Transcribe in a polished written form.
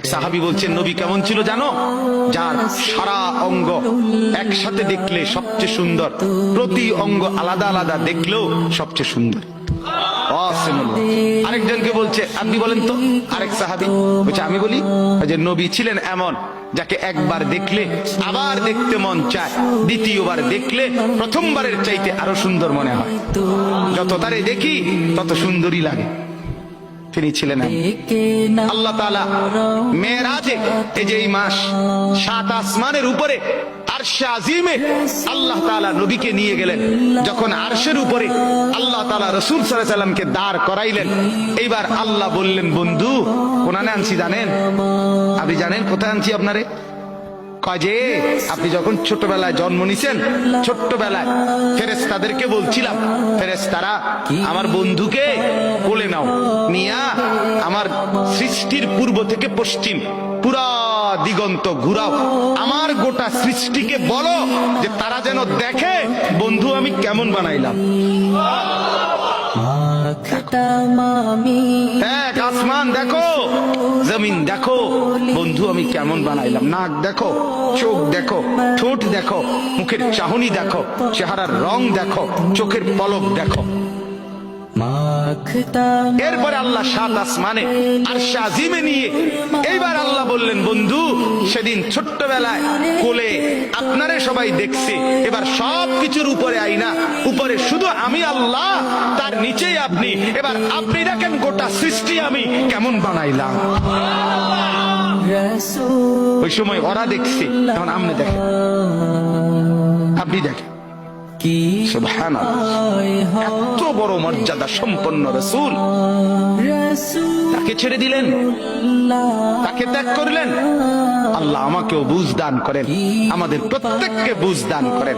এক সাহাবী বলছেন, নবী কেমন ছিল জানো? যার সারা অঙ্গ একসাথে দেখলে সবচেয়ে সুন্দর, প্রতি অঙ্গ আলাদা আলাদা দেখলেও সবচেয়ে সুন্দর। আরেকজনকে বলছে, আপনি বলেন তো। আরেক সাহাবী বলছে, আমি বলি যে নবী ছিলেন এমন যাকে একবার দেখলে আবার দেখতে মন চায়, দ্বিতীয়বার দেখলে প্রথমবারের চাইতে আরো সুন্দর মনে হয়, যত তারে দেখি তত সুন্দরই লাগে। তিনি ছিলেন আল্লাহ তাআলা মেরাজে, এই যে এই মাস 7 আসমানের উপরে আরশে আজিমে আল্লাহ তাআলা নবীকে নিয়ে গেলেন। যখন আরশের উপরে আল্লাহ তাআলা রাসূল সাল্লাল্লাহু আলাইহি সাল্লামকে দাঁড় করাইলেন, এইবার আল্লাহ বললেন, বন্ধু কোনানে আনছি জানেন? আপনি জানেন কোথায় আনছি আপনারে? কাজে আপনি যখন ছোটবেলায় জন্ম নিছেন, ছোট্টবেলায় ফেরেশতাদেরকে বলছিলাম, ফেরেশতারা আমার বন্ধুকে কোলে নাও, নিয়া আমার সৃষ্টির পূর্ব থেকে পশ্চিম পুরা দিগন্ত ঘুরাও, আমার গোটা সৃষ্টিকে বলো যে তারা যেন দেখে বন্ধু আমি কেমন বানাইলাম। এক আসমান দেখো, জমিন দেখো, বন্ধু আমি কেমন বানাইলাম। নাক দেখো, চোখ দেখো, ঠোঁট দেখো, মুখের চাহনি দেখো, চেহারার রং দেখো, চোখের পলক দেখো। এরপরে আল্লাহ 7 আসমানে আরশে আজিমে নিয়ে এইবার আল্লাহ বললেন, বন্ধু সেদিন ছোট্টবেলায় কোলে আপনারে সবাই দেখছে, এবার সব কিছুর উপরে আইনা, উপরে শুধু আমি আল্লাহ, তার নিচেই আপনি, এবার আপনি দেখেন গোটা সৃষ্টি আমি কেমন বানাইলাম। ওই সময় ওরা দেখছে, এখন আপনি দেখেন, আপনি দেখেন। সুবহানাল্লাহ, এত বড় মর্যাদা সম্পন্ন রাসূল, তাকে ছেড়ে দিলেন, তাকে ত্যাগ করলেন। আল্লাহ আমাকেও বুঝ দান করেন, আমাদের প্রত্যেককে বুঝ দান করেন।